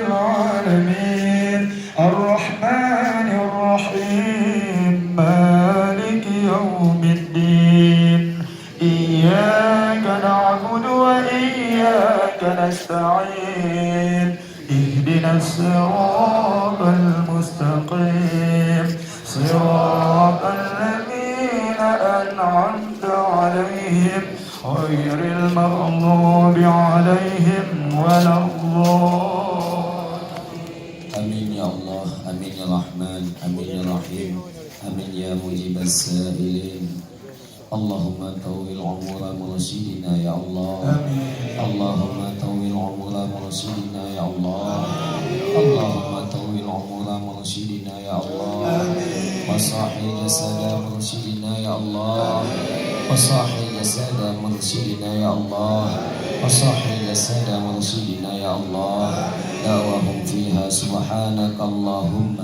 العالمين الرحمن الرحيم مالك يوم الدين إياك نعبد وإياك نستعين اهدنا الصراط المستقيم صراط الذين أنعمت عليهم غير المغضوب عليهم ولا الضالين. آمين يا الله، آمين يا رحمن، آمين يا رحيم، آمين يا مجيب السائلين. اللهم طول عمر مرشدنا يا الله. اللهم طول عمر مرشدنا يا الله. اللهم طول عمر مرشدنا يا الله. وصاحي جسد مرشدنا يا الله. وصاحي جسد مرشدنا يا الله. وصاحي جسد مرشدنا يا الله. دعوهم فيها سبحانك اللهم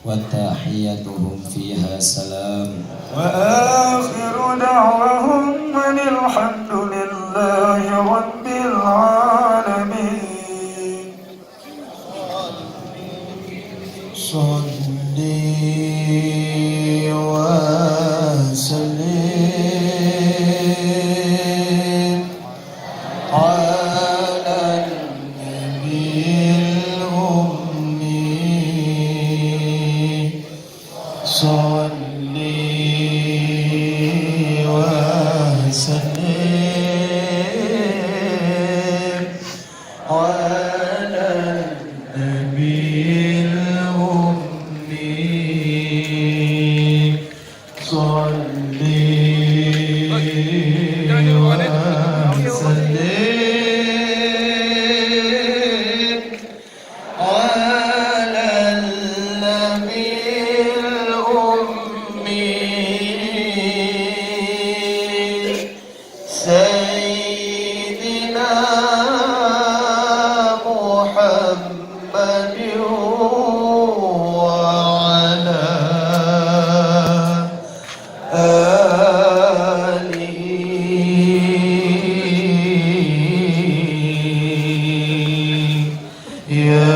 وتحيتهم فيها سلام وآخر دعوهم أن الحمد لله رب العالمين. صلي وسلم على النبي الأمي. صلي وسلم على النبي الأمي. صلي وسلم على النبي سيدنا محمد وعلى آله يا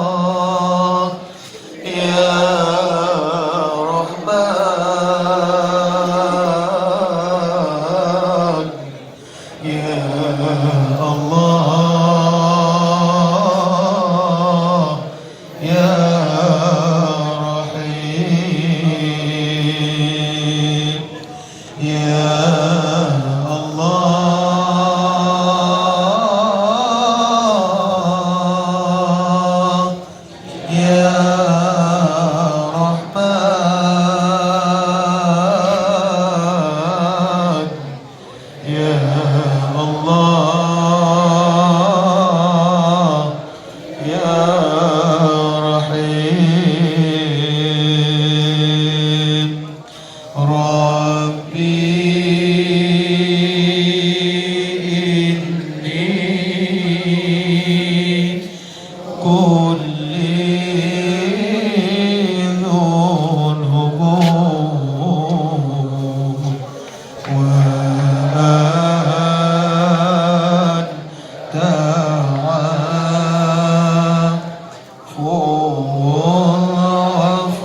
الله يا رحمن يا الله يا رحيم يا الله يا رحمن يا الله يا رحيم. ربي إني كل ذنوب وأنت عفو غفور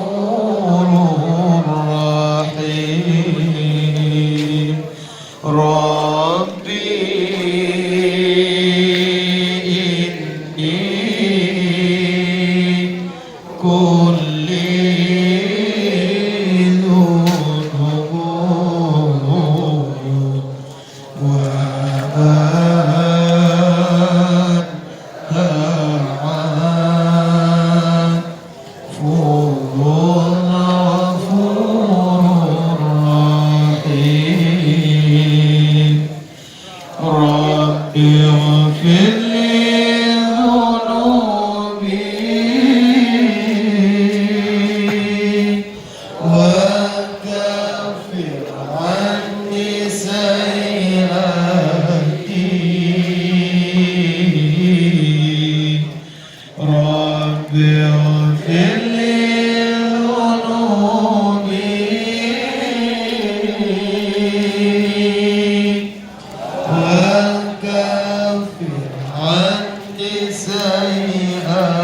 رحيم. ربي إني كل ذنوب وأنت عفو غفور رحيم. وكفر عني سيئاتي